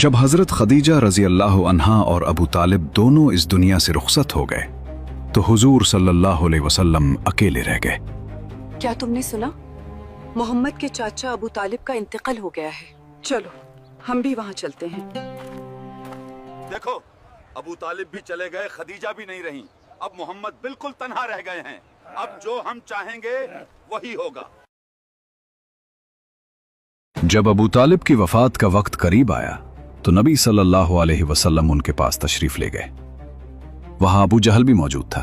जब हजरत खदीजा रजी अल्लाह अन्हा और अबू तालिब दोनों इस दुनिया से रुखसत हो गए तो हुजूर सल्लल्लाहु अलैहि वसल्लम अकेले रह गए। क्या तुमने सुना? मोहम्मद के चाचा अबू तालिब का इंतकाल हो गया है। चलो हम भी वहाँ चलते हैं। देखो, अबू तालिब भी चले गए, खदीजा भी नहीं रही। अब मोहम्मद बिल्कुल तन्हा रह गए हैं। अब जो हम चाहेंगे वही होगा। जब अबू तालिब की वफात का वक्त करीब आया तो नबी सल्लल्लाहु अलैहि वसल्लम उनके पास तशरीफ ले गए। वहां अबू जहल भी मौजूद था।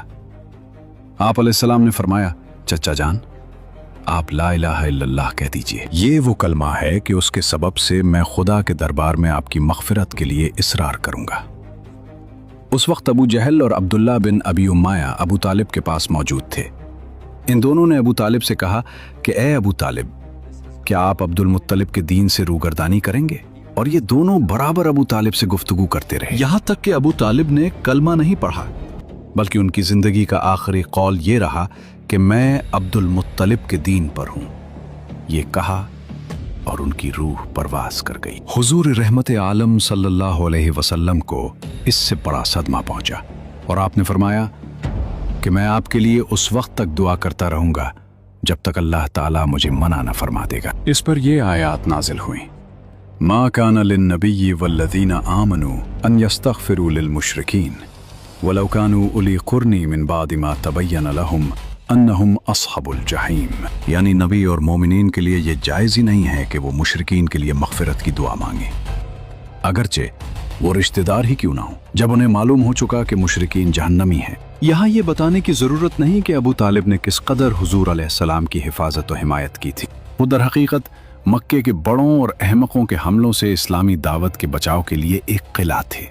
आप अलैहिस्सलाम ने फरमाया, चचा जान, आप ला इलाहा इल्लल्लाह कह दीजिए। ये वो कलमा है कि उसके सबब से मैं खुदा के दरबार में आपकी मग़फ़िरत के लिए इसरार करूंगा। उस वक्त अबू जहल और अब्दुल्ला बिन अबी उम्माया अबू तालिब के पास मौजूद थे। इन दोनों ने अबू तालिब से कहा कि ए अबू तालिब, क्या आप अब्दुल मुत्तलिब के दीन से रूगर्दानी करेंगे? और ये दोनों बराबर अबू तालिब से गुफ्तगू करते रहे, यहां तक कि अबू तालिब ने कलमा नहीं पढ़ा, बल्कि उनकी जिंदगी का आखिरी कौल ये रहा कि मैं अब्दुल मुत्तलिब के दीन पर हूं। ये कहा और उनकी रूह परवास कर गई। हुजूर रहमत आलम सल्लल्लाहु अलैहि वसल्लम को इससे बड़ा सदमा पहुंचा और आपने फरमाया कि मैं आपके लिए उस वक्त तक दुआ करता रहूंगा जब तक अल्लाह ताला मुझे मना न फरमा देगा। इस पर यह आयत नाजिल हुई, मा काना लिन्नबिय्यि वल्लज़ीना आमनू अन यस्तग़फ़िरू लिलमुश्रिकीन वलौ कानू उली क़ुर्नी मिन बादि मा तबय्यन लहुम अन्नहुम अस्हाबुल जहीम। यानी नबी और मोमिनीन के लिए यह जायज़ ही नहीं है कि वो मुशरिकीन के लिए मग़फ़िरत की दुआ मांगे, अगरचे वो रिश्तेदार ही क्यों ना हो, जब उन्हें मालूम हो चुका कि मुशरिकीन जहन्नमी हैं। यहाँ ये बताने की ज़रूरत नहीं कि अबू तालिब ने किस कदर हुजूर अलैहिस्सलाम की हिफाजत और हिमायत की थी। वो दर हकीकत मक्के के बड़ों और अहमकों के हमलों से इस्लामी दावत के बचाव के लिए एक किला थे,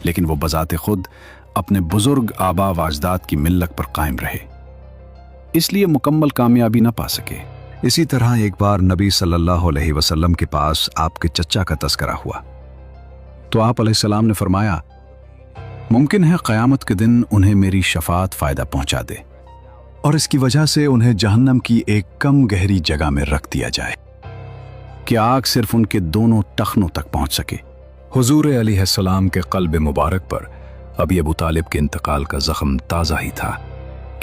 लेकिन वो बजाते खुद अपने बुजुर्ग आबा व अजदाद की मिल्लत पर कायम रहे, इसलिए मुकम्मल कामयाबी न पा सके। इसी तरह एक बार नबी सल्लल्लाहु अलैहि वसल्लम के पास आपके चचा का तस्करा हुआ तो आप अलैहिस्सलाम ने फरमाया, मुमकिन है क़यामत के दिन उन्हें मेरी शफाअत फ़ायदा पहुंचा दे और इसकी वजह से उन्हें जहन्नम की एक कम गहरी जगह में रख दिया जाए कि आग सिर्फ उनके दोनों टखनों तक पहुंच सके। हुजूर अलैहिस्सलाम के क़ल्ब मुबारक पर अभी अबू तालिब के इंतकाल का ज़ख्म ताज़ा ही था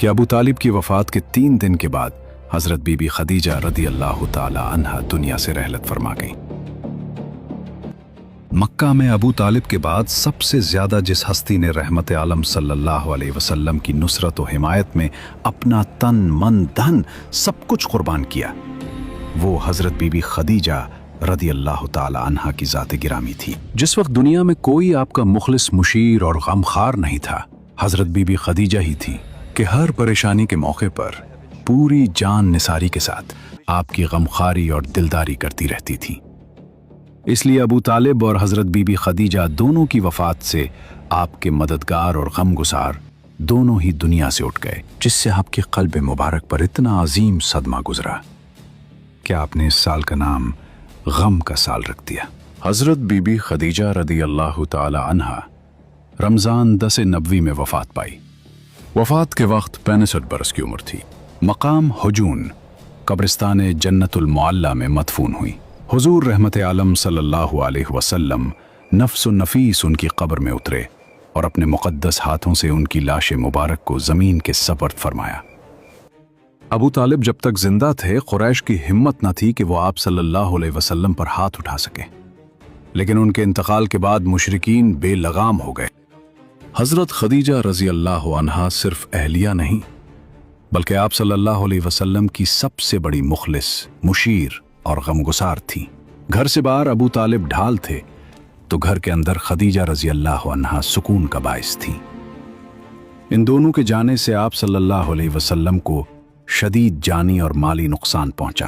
कि अबू तालिब की वफ़ात के 3 दिन के बाद हज़रत बीबी खदीजा रदी अल्लाह ताला अन्हा दुनिया से रहलत फरमा गई। मक्का में अबू तालिब के बाद सबसे ज्यादा जिस हस्ती ने रहमत आलम सल्लल्लाहु अलैहि वसल्लम की नुसरत और हिमायत में अपना तन मन धन सब कुछ कुर्बान किया, वो हजरत बीबी खदीजा रदी अल्लाह ताला अन्हा की ज़ात गिरामी थी। जिस वक्त दुनिया में कोई आपका मुखलिस मुशीर और गमखार नहीं था, हजरत बीबी खदीजा ही थी कि हर परेशानी के मौके पर पूरी जान निसारी के साथ आपकी गमखारी और दिलदारी करती रहती थी। इसलिए अबू तालिब और हज़रत बीबी खदीजा दोनों की वफ़ात से आपके मददगार और गमगुसार दोनों ही दुनिया से उठ गए, जिससे आपके क़ल्ब मुबारक पर इतना अजीम सदमा गुजरा कि आपने इस साल का नाम गम का साल रख दिया। हज़रत बीबी खदीजा रदी अल्लाह ताला अन्हा रमज़ान 10 नबवी में वफ़ात पाई। वफ़ात के वक्त 65 बरस की उम्र थी। मकाम हुजून कब्रिस्तान जन्नतुल मुअल्ला में मदफून हुई। हुजूर रहमत आलम सल्लल्लाहु अलैहि वसल्लम नफ्स नफीस उनकी कब्र में उतरे और अपने मुक़द्दस हाथों से उनकी लाश मुबारक को ज़मीन के सपर्द फरमाया। अबू तालिब जब तक जिंदा थे, कुरैश की हिम्मत न थी कि वो आप सल्लल्लाहु अलैहि वसल्लम पर हाथ उठा सके, लेकिन उनके इंतकाल के बाद मुशरिकीन बेलगाम हो गए। हज़रत खदीजा रज़ी अल्लाह अन्हा सिर्फ अहलिया नहीं, बल्कि आप सल्लल्लाहु अलैहि वसल्लम की सबसे बड़ी मुखलिस, मुशीर और गमगुसार थी। घर से बाहर अबू तालिब ढाल थे तो घर के अंदर खदीजा रज़ी अल्लाह अन्हा सुकून का बाइस थी। इन दोनों के जाने से आप सल्लल्लाहु अलैहि वसल्लम को शदीद जानी और माली नुकसान पहुंचा,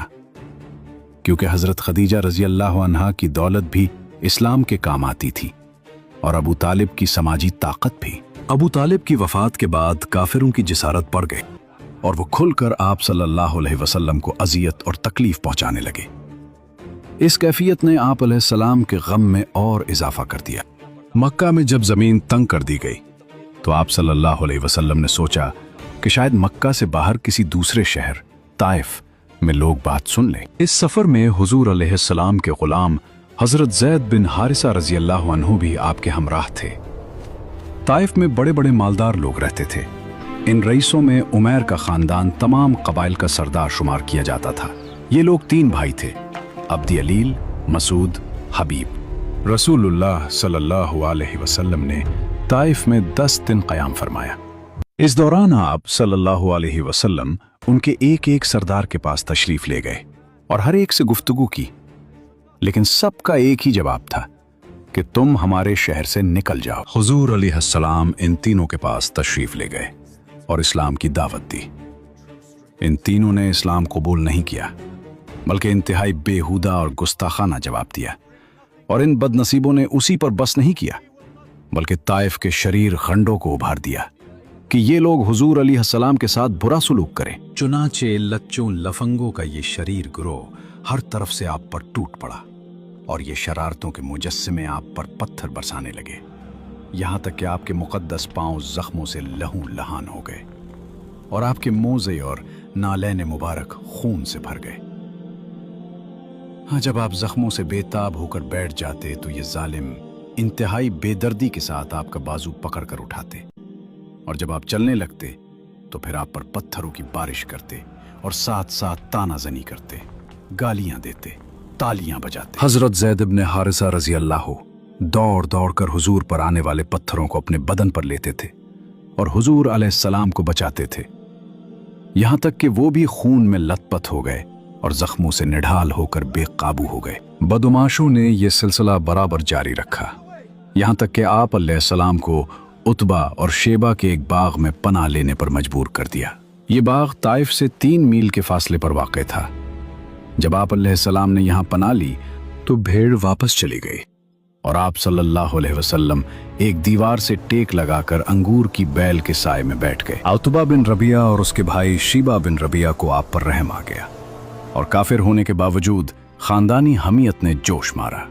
क्योंकि हज़रत खदीजा रज़ी अल्लाह अन्हा की दौलत भी इस्लाम के काम आती थी और अबू तालिब की समाजी ताकत भी। अबू तालिब की वफ़ात के बाद काफिरों की जिसारत पड़ गई और वो खुलकर आप सल्लल्लाहु अलैहि वसल्लम को अजियत और तकलीफ पहुंचाने लगे। इस कैफियत ने आप अलैहिस्सलाम के गम में और इजाफा कर दिया। मक्का में जब जमीन तंग कर दी गई तो आप सल्लल्लाहु अलैहि वसल्लम ने सोचा कि शायद मक्का से बाहर किसी दूसरे शहर ताइफ में लोग बात सुन लें। इस सफर में हुजूर अलैहिस्सलाम के गुलाम हजरत जैद बिन हारिसा रजी अल्लाह अन्हु भी आपके हमराह थे। ताइफ में बड़े बड़े मालदार लोग रहते थे। इन रईसों में उमैर का खानदान तमाम कबाइल का सरदार शुमार किया जाता था। ये लोग 3 भाई थे, अब्दी अलील, मसूद, हबीब। रसूलुल्लाह सल्लल्लाहु अलैहि वसल्लम ने ताइफ में 10 दिन क़याम फरमाया। इस दौरान आप सल्लल्लाहु अलैहि वसल्लम उनके एक एक सरदार के पास तशरीफ ले गए और हर एक से गुफ्तगू की, लेकिन सबका एक ही जवाब था कि तुम हमारे शहर से निकल जाओ। हुजूर अलैहिस्सलाम इन तीनों के पास तशरीफ ले गए और इस्लाम की दावत दी। इन तीनों ने इस्लाम कबूल नहीं किया, बल्कि इंतहाई बेहुदा और गुस्ताखाना जवाब दिया। और इन बदनसीबों ने उसी पर बस नहीं किया, बल्कि ताइफ के शरीर खंडों को उभार दिया कि ये लोग हुजूर अलैहिस्सलाम के साथ बुरा सलूक करें। चुनाचे लच्चों लफंगों का ये शरीर गिरोह हर तरफ से आप पर टूट पड़ा और ये शरारतों के मुजस्समे आप पर पत्थर बरसाने लगे, यहाँ तक कि आपके मुकद्दस पांव जख्मों से लहू लहान हो गए और आपके मोज़े और नालैन मुबारक खून से भर गए। हाँ, जब आप जख्मों से बेताब होकर बैठ जाते तो ये जालिम इंतहाई बेदर्दी के साथ आपका बाजू पकड़ कर उठाते, और जब आप चलने लगते तो फिर आप पर पत्थरों की बारिश करते और साथ साथ तानाजनी करते, गालियां देते, तालियां बजाते। हजरत ज़ैद इब्न हारिसा रजी अल्लाह दौड़ दौड़ कर हुजूर पर आने वाले पत्थरों को अपने बदन पर लेते थे और हुजूर अलैहिस्सलाम को बचाते थे, यहां तक कि वो भी खून में लथपथ हो गए और जख्मों से निढाल होकर बेकाबू हो गए। बदमाशों ने यह सिलसिला बराबर जारी रखा, यहां तक कि आप अलैहिस्सलाम को उतबा और शेबा के एक बाग में पनाह लेने पर मजबूर कर दिया। ये बाग ताइफ से 3 मील के फासले पर वाक़ था। जब आप अलैहिस्सलाम ने यहाँ पनाह ली तो भेड़ वापस चली गई और आप सल्लल्लाहु अलैहि वसल्लम एक दीवार से टेक लगाकर अंगूर की बैल के साए में बैठ गए। उतबा बिन रबिया और उसके भाई शीबा बिन रबिया को आप पर रहम आ गया और काफिर होने के बावजूद खानदानी हमीयत ने जोश मारा।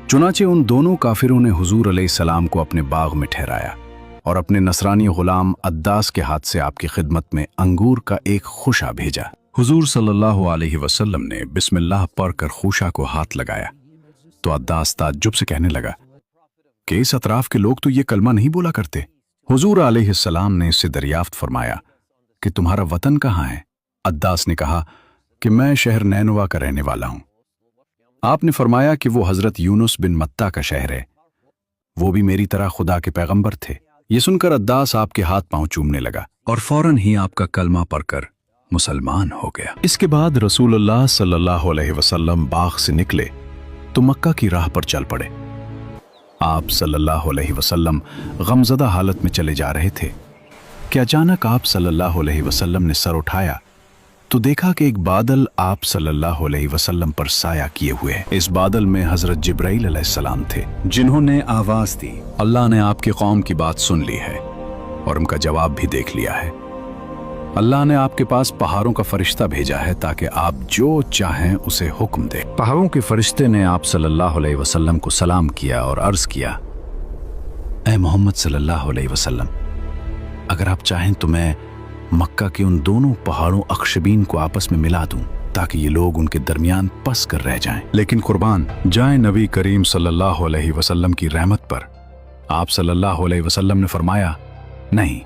चुनाचे उन दोनों काफिरों ने हुजूर अलैहिस्सलाम को अपने बाग में ठहराया और अपने नसरानी गुलाम अद्दास के हाथ से आपकी खिदमत में अंगूर का एक खुशा भेजा। हुजूर सल्लल्लाहु अलैहि वसल्लम ने बिस्मिल्लाह पढ़कर खुशा को हाथ लगाया तो अद्दास ताज्जुब से कहने लगा कि इस अतराफ के लोग तो ये कलमा नहीं बोला करते। हुजूर अलैहिस्सलाम ने इससे दरियाफ्त फरमाया कि तुम्हारा वतन कहाँ है? अद्दास ने कहा कि मैं शहर नैनवा का रहने वाला हूं। आपने फरमाया कि वो हजरत यूनुस बिन मत्ता का शहर है, वो भी मेरी तरह खुदा के पैगंबर थे। ये सुनकर अद्दास आपके हाथ पांव चूमने लगा और फौरन ही आपका कलमा पढ़कर मुसलमान हो गया। इसके बाद रसूलुल्लाह सल्लल्लाहु अलैहि वसल्लम बाग से निकले तो मक्का की राह पर चल पड़े। आप सल्लल्लाहु अलैहि वसल्लम गमज़दा हालत में चले जा रहे थे कि अचानक आप सल्लल्लाहु अलैहि वसल्लम ने सर उठाया तो देखा कि एक बादल आप सल्लल्लाहु अलैहि वसल्लम पर साया किए हुए है। इस बादल में हजरत जिब्राइल अलैहिस्सलाम थे, जिन्होंने आवाज दी, अल्लाह ने आपकी कौम की बात सुन ली है और उनका जवाब भी देख लिया है। अल्लाह ने आपके पास पहाड़ों का फरिश्ता भेजा है ताकि आप जो चाहें उसे हुक्म दे। पहाड़ों के फरिश्ते ने आप सल्लल्लाहु अलैहि वसल्लम को सलाम किया और अर्ज किया, ऐ मोहम्मद सल्लल्लाहु अलैहि वसल्लम, अगर आप चाहें तो मैं मक्का के उन दोनों पहाड़ों अक्षबीन को आपस में मिला दूं ताकि ये लोग उनके दरमियान पस कर रह जाएं। लेकिन कुर्बान जाए नबी करीम सल्लल्लाहु अलैहि वसल्लम की रहमत पर। आप सल्लल्लाहु अलैहि वसल्लम ने फरमाया, नहीं,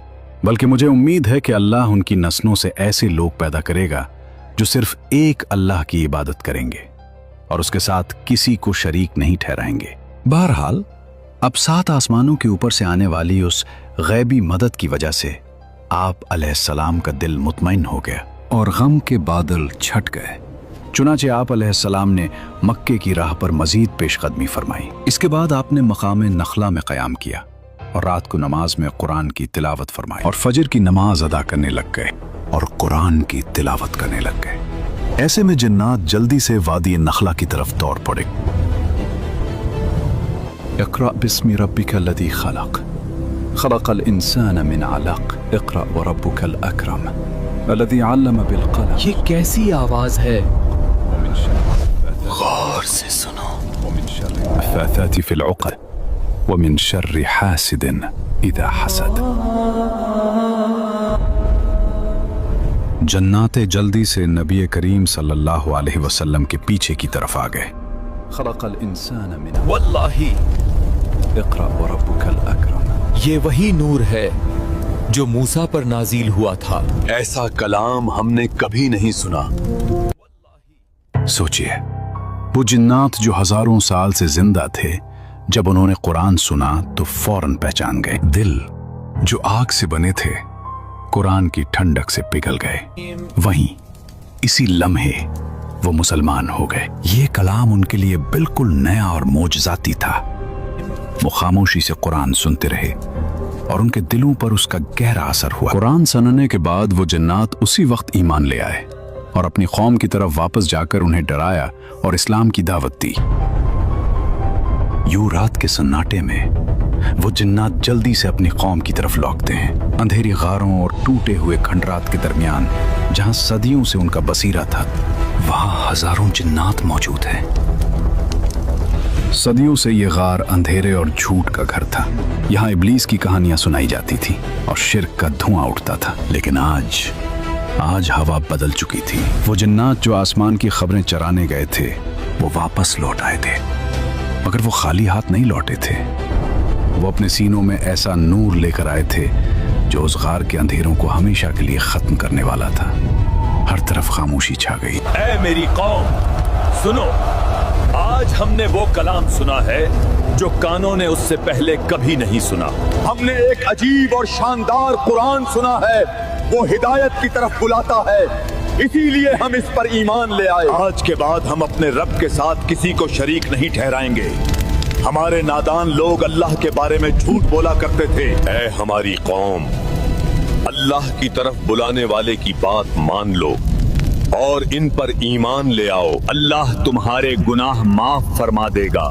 बल्कि मुझे उम्मीद है कि अल्लाह उनकी नस्लों से ऐसे लोग पैदा करेगा जो सिर्फ एक अल्लाह की इबादत करेंगे और उसके साथ किसी को शरीक नहीं ठहराएंगे। बहरहाल अब 7 आसमानों के ऊपर से आने वाली उस गैबी मदद की वजह से आप अलैहिस्सलाम का दिल मुतमईन हो गया और गम के बादल छट गए। चुनाचे आप अलैहिस्सलाम ने मक्के की राह पर मजीद पेशकदमी फरमाई। इसके बाद आपने मकाम नखला में क़याम किया और रात को नमाज में कुरान की तिलावत फरमाई और फजर की नमाज अदा करने लग गए और कुरान की तिलावत करने लग गए। ऐसे में जिन्नात जल्दी से वादी नखला की तरफ दौड़ पड़े। इक़रा बिस्मि रब्बिकल्लज़ी खलक़ खलक़ल इंसान मिन अलक़ इक़रा व रब्बुकल अकरम अल्लज़ी अल्लम बिल क़लम। ये कैसी आवाज है? गौर से सुनो। वमिन शर्रि नफ़्फ़ाथाति फ़िल उक़द वमिन शर्रि हासिदिन इज़ा हसद। जन्नाते जल्दी से नबी करीम सल्लल्लाहु अलैहि वसल्लम के पीछे की तरफ आ गए। खलक़ल इंसान मिन वल्लाही इक़रा व रब्बुकल अकरम। ये वही नूर है जो मूसा पर नाजिल हुआ था। ऐसा कलाम हमने कभी नहीं सुना। सोचिए, वो जिन्नात जो हजारों साल से जिंदा थे, जब उन्होंने कुरान सुना तो फौरन पहचान गए। दिल जो आग से बने थे, कुरान की ठंडक से पिघल गए। वहीं इसी लम्हे वो मुसलमान हो गए। ये कलाम उनके लिए बिल्कुल नया और मोजज़ाती था। वो खामोशी से कुरान सुनते रहे और उनके दिलों पर उसका गहरा असर हुआ। कुरान सुनने के बाद वो जिन्नात उसी वक्त ईमान ले आए और अपनी कौम की तरफ वापस जाकर उन्हें डराया और इस्लाम की दावत दी। यूं रात के सन्नाटे में वो जिन्नात जल्दी से अपनी कौम की तरफ लौटते हैं। अंधेरी गारों और टूटे हुए खंडरात के दरमियान, जहां सदियों से उनका बसीरा था, वहां हजारों जिन्नात मौजूद हैं। सदियों से ये गार अंधेरे और झूठ का घर था। यहाँ इब्लीस की कहानियां सुनाई जाती थी और शिर्क का धुआं उठता था। लेकिन आज हवा बदल चुकी थी। वो जिन्नात जो आसमान की खबरें चराने गए थे, वो वापस लौट आए थे, मगर वो खाली हाथ नहीं लौटे थे। वो अपने सीनों में ऐसा नूर लेकर आए थे जो उस गार के अंधेरों को हमेशा के लिए खत्म करने वाला था। हर तरफ खामोशी छा गई। ऐ मेरी कौम, सुनो, आज हमने वो कलाम सुना है जो कानों ने उससे पहले कभी नहीं सुना। हमने एक अजीब और शानदार कुरान सुना है, वो हिदायत की तरफ बुलाता है, इसीलिए हम इस पर ईमान ले आए। आज के बाद हम अपने रब के साथ किसी को शरीक नहीं ठहराएंगे। हमारे नादान लोग अल्लाह के बारे में झूठ बोला करते थे। ऐ हमारी कौम, अल्लाह की तरफ बुलाने वाले की बात मान लो और इन पर ईमान ले आओ। अल्लाह तुम्हारे गुनाह माफ फरमा देगा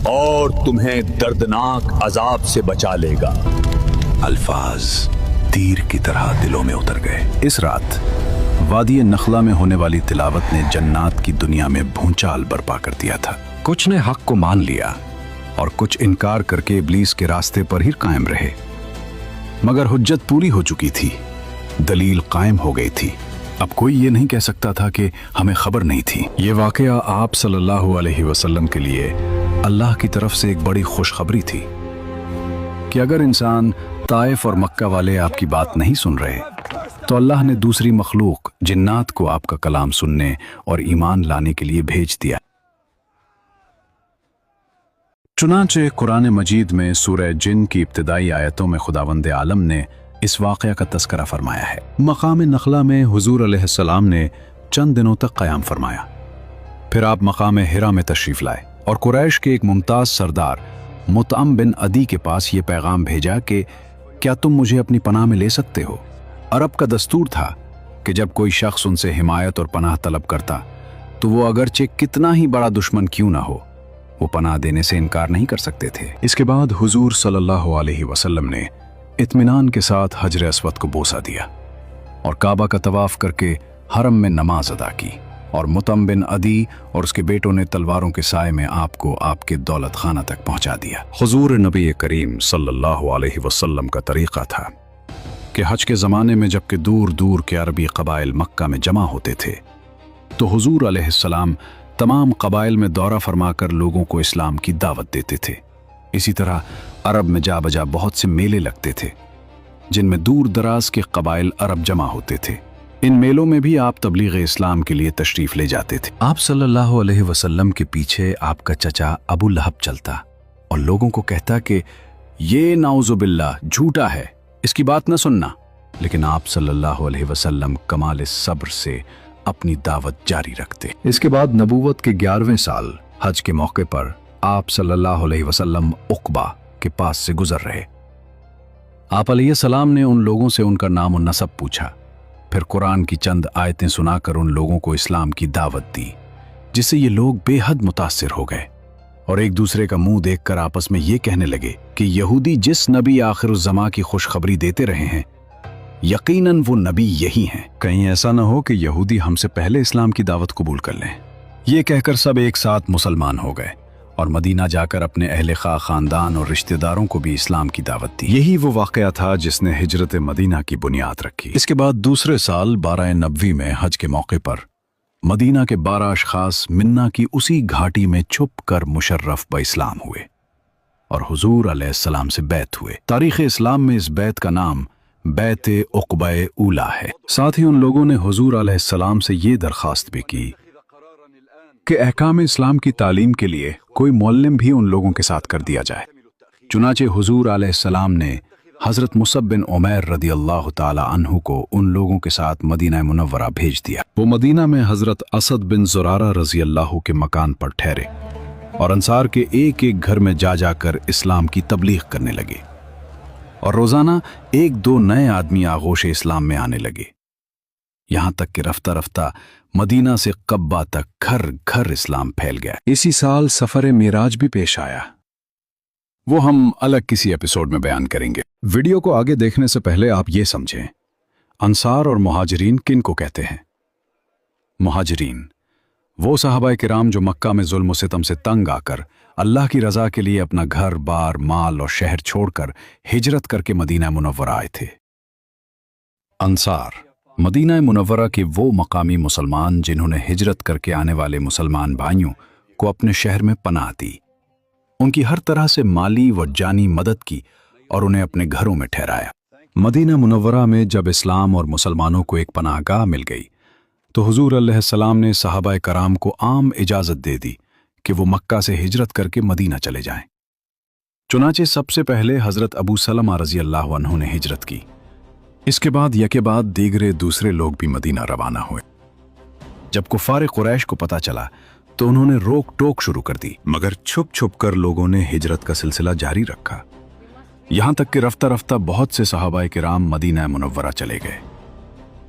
और तुम्हें दर्दनाक अजाब से बचा लेगा। अल्फाज तीर की तरह दिलों में उतर गए। इस रात वादी नखला में होने वाली तिलावत ने जन्नात की दुनिया में भूचाल बर्पा कर दिया था। कुछ ने हक को मान लिया और कुछ इनकार करके इब्लीस के रास्ते पर ही कायम रहे। मगर हुज्जत पूरी हो चुकी थी, दलील कायम हो गई थी। अब कोई ये नहीं कह सकता था कि हमें खबर नहीं थी। ये वाकया आप सल्लल्लाहु अलैहि वसल्लम के लिए अल्लाह की तरफ से एक बड़ी खुशखबरी थी कि अगर इंसान ताइफ और मक्का वाले आपकी बात नहीं सुन रहे, तो अल्लाह ने दूसरी मखलूक जिन्नात को आपका कलाम सुनने और ईमान लाने के लिए भेज दिया। चुनांचे कुरान मजीद में सूरह जिन की इब्तिदाई आयतों में खुदावंद आलम ने इस वाक़या का तस्करा फरमाया है। मकाम नखला में हुजूर अलैहिस्सलाम ने चंद दिनों तक क़याम फरमाया। फिर आप मकाम हिरा में तशरीफ़ लाए और कुरैश के एक मुमताज़ सरदार मुतअम बिन अदी के पास ये पैगाम भेजा कि क्या तुम मुझे अपनी पनाह में ले सकते हो। अरब का दस्तूर था कि जब कोई शख्स उनसे हिमायत और पनाह तलब करता तो वो अगरचे कितना ही बड़ा दुश्मन क्यों ना हो, वो पनाह देने से इनकार नहीं कर सकते थे। इसके बाद हुजूर सल्लल्लाहु अलैहि वसल्लम ने इत्मीनान के साथ हजर अस्वद को बोसा दिया और काबा का तवाफ करके हरम में नमाज अदा की और मुतअम बिन अदी और उसके बेटों ने तलवारों के साए में आपको आपके दौलत खाना तक पहुंचा दिया। हुजूर नबी करीम सल्लल्लाहु अलैहि वसल्लम का तरीका था कि हज के ज़माने में जबकि दूर दूर के अरबी कबाइल मक्का में जमा होते थे, तो हुजूर अलैहिस्सलाम तमाम कबाइल में दौरा फरमाकर लोगों को इस्लाम की दावत देते थे। इसी तरह अरब में जा बजा बहुत से मेले लगते थे जिनमें दूर दराज के कबाइल अरब जमा होते थे। इन मेलों में भी आप तबलीग इस्लाम के लिए तशरीफ ले जाते थे। आप सल्लल्लाहु अलैहि वसल्लम के पीछे आपका चचा अबू लहब चलता और लोगों को कहता कि ये नाउजुबिल्लाह झूठा है, इसकी बात न सुनना। लेकिन आप सल्लल्लाहु अलैहि वसल्लम कमाल सब्र से अपनी दावत जारी रखते। इसके बाद नबूवत के 11वें साल हज के मौके पर आप सल्लल्लाहु अलैहि वसल्लम उक़बा के पास से गुजर रहे। आप अलैहिस्सलाम ने उन लोगों से उनका नाम और नसब पूछा, फिर कुरान की चंद आयतें सुनाकर उन लोगों को इस्लाम की दावत दी, जिससे ये लोग बेहद मुतासिर हो गए और एक दूसरे का मुंह देखकर आपस में ये कहने लगे कि यहूदी जिस नबी आखिरुज़्ज़मा की खुशखबरी देते रहे हैं, यकीनन वो नबी यही हैं। कहीं ऐसा न हो कि यहूदी हमसे पहले इस्लाम की दावत कबूल कर लें। ये कहकर सब एक साथ मुसलमान हो गए और मदीना जाकर अपने अहले खानदान और रिश्तेदारों को भी इस्लाम की दावत दी। यही वो वाक़या था जिसने हिजरत मदीना की बुनियाद रखी। इसके बाद दूसरे साल 12 नबवी में हज के मौके पर मदीना के 12 अशखास मिन्ना की उसी घाटी में छुप कर मुशर्रफ ब इस्लाम हुए और हुजूर अलैहिस्सलाम से बैत हुए। तारीख़ इस्लाम में इस बैत का नाम बैत उक़बा ऊला है। साथ ही उन लोगों ने हुजूर अलैहिस्सलाम से ये दरख्वास्त भी की कि अहकाम इस्लाम की तालीम के लिए कोई मुअल्लिम भी उन लोगों के साथ कर दिया जाए। चुनाचे हुजूर अलैहिस्सलाम ने हज़रत मुसअब बिन उमैर रदियल्लाहु ताला अन्हु को उन लोगों के साथ मदीना मुनव्वरा भेज दिया। वो मदीना में हज़रत असद बिन ज़ुरारा रज़ियल्लाहु के मकान पर ठहरे और अंसार के एक एक घर में जा जाकर इस्लाम की तबलीग करने लगे और रोज़ाना 1-2 नए आदमी आगोश इस्लाम में आने लगे, यहाँ तक कि रफ्ता रफ्ता मदीना से कब्बा तक घर घर इस्लाम फैल गया। इसी साल सफ़र मिराज भी पेश आया, वो हम अलग किसी एपिसोड में बयान करेंगे। वीडियो को आगे देखने से पहले आप ये समझें, अंसार और मुहाजिरीन किन को कहते हैं? मुहाजिरीन वो सहाबाए किराम जो मक्का में जुल्म सितम से तंग आकर अल्लाह की रज़ा के लिए अपना घर बार माल और शहर छोड़कर हिजरत करके मदीना मुनव्वरा आए थे। अंसार मदीना मुनव्वरा के वो मकामी मुसलमान जिन्होंने हिजरत करके आने वाले मुसलमान भाइयों को अपने शहर में पनाह दी, उनकी हर तरह से माली व जानी मदद की और उन्हें अपने घरों में ठहराया। मदीना मुनव्वरा में जब इस्लाम और मुसलमानों को एक पनाहगाह मिल गई तो हुजूर अलैहिस्सलाम ने सहाबाए कराम को आम इजाज़त दे दी कि वो मक्का से हिजरत करके मदीना चले जाएं। चुनाचे सबसे पहले हज़रत अबू सलमा रज़ियल्लाहु अन्हु ने हिजरत की। इसके बाद यके बाद दीगरे दूसरे लोग भी मदीना रवाना हुए। जब कुफ़ार कुरैश को पता चला तो उन्होंने रोक टोक शुरू कर दी, मगर छुप छुप कर लोगों ने हिजरत का सिलसिला जारी रखा, यहाँ तक कि रफ्ता रफ्ता बहुत से सहाबाए किराम मदीना मुनव्वरा चले गए।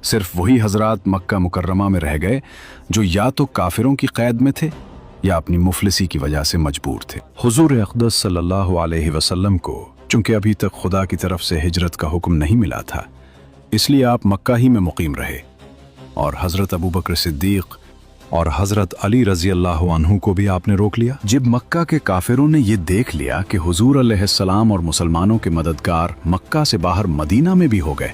सिर्फ वही हजरात मक्का मुकर्रमा में रह गए जो या तो काफिरों की कैद में थे या अपनी मुफलिसी की वजह से मजबूर थे। हुजूर अक़दस सल्लल्लाहु अलैहि वसल्लम को चूंकि अभी तक खुदा की तरफ से हिजरत का हुक्म नहीं मिला था, इसलिए आप मक्का ही में मुकीम रहे और हज़रत अबू बकर सिद्दीक़ और हज़रत अली रज़ियल्लाहु अन्हु को भी आपने रोक लिया। जब मक्का के काफिरों ने यह देख लिया कि हुजूर अलैहिस्सलाम और मुसलमानों के मददगार मक्का से बाहर मदीना में भी हो गए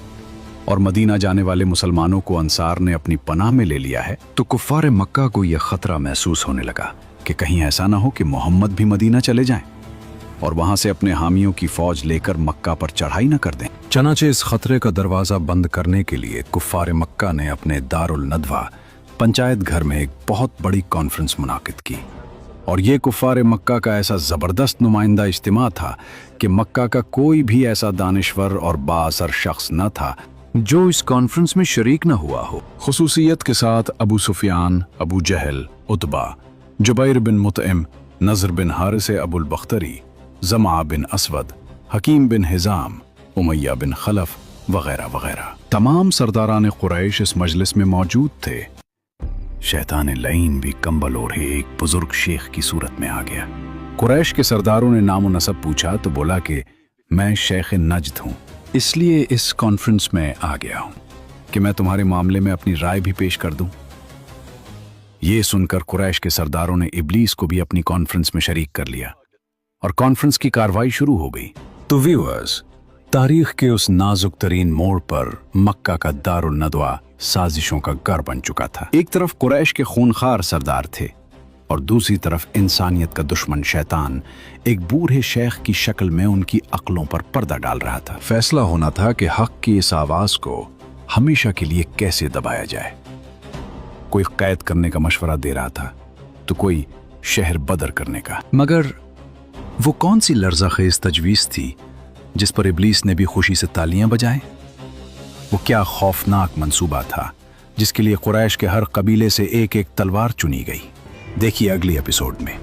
और मदीना जाने वाले मुसलमानों को अंसार ने अपनी पनाह में ले लिया है, तो कुफ़ार मक्का को यह खतरा महसूस होने लगा कि कहीं ऐसा ना हो कि मोहम्मद भी मदीना चले जाएं और वहां से अपने हामियों की फौज लेकर मक्का पर चढ़ाई न कर दें। चनाचे इस खतरे का दरवाज़ा बंद करने के लिए कुफ़ार मक्का ने अपने दारुल नदवा पंचायत घर में एक बहुत बड़ी कॉन्फ्रेंस मुनाकिद की और ये कुफ़ार मक्का का ऐसा ज़बरदस्त नुमाइंदा इज्तिमा था कि मक्का का कोई भी ऐसा दानिश्वर और बाअसर शख्स न था जो इस कॉन्फ्रेंस में शरीक न हुआ हो। खुसूसियत के साथ अबू सुफियान, अबू जहल, उतबा, जुबैर बिन मुतइम, नज़र बिन हारिस अबुल बख्तरी, जमा बिन असवद, हकीम बिन हिजाम, उमैया बिन खलफ वगैरह वगैरह तमाम सरदारान कुरैश इस मजलिस में मौजूद थे। शैतान लईन भी कंबल ओढ़े एक बुजुर्ग शेख की सूरत में आ गया। कुरैश के सरदारों ने नाम व नसब पूछा तो बोला कि मैं शेख नजद हूँ, इसलिए इस कॉन्फ्रेंस में आ गया हूँ कि मैं तुम्हारे मामले में अपनी राय भी पेश कर दूं। ये सुनकर कुरैश के सरदारों ने इब्लीस को भी अपनी कॉन्फ्रेंस में शरीक कर लिया और कॉन्फ्रेंस की कार्रवाई शुरू हो गई। तो व्यूअर्स, तारीख के उस नाजुक तरीन मोड़ पर मक्का का दारुल नदवा साजिशों का घर बन चुका था। एक तरफ कुरैश के खूनखार सरदार थे और दूसरी तरफ इंसानियत का दुश्मन शैतान एक बूढ़े शेख की शक्ल में उनकी अक्लों पर पर्दा डाल रहा था। फैसला होना था कि हक की इस आवाज को हमेशा के लिए कैसे दबाया जाए। कोई कैद करने का मशवरा दे रहा था तो कोई शहर बदर करने का, मगर वो कौन सी लर्ज़ाखेज तजवीज़ थी जिस पर इब्लीस ने भी खुशी से तालियां बजाएं? वो क्या खौफनाक मंसूबा था जिसके लिए कुरैश के हर कबीले से एक एक तलवार चुनी गई? देखिए अगली एपिसोड में।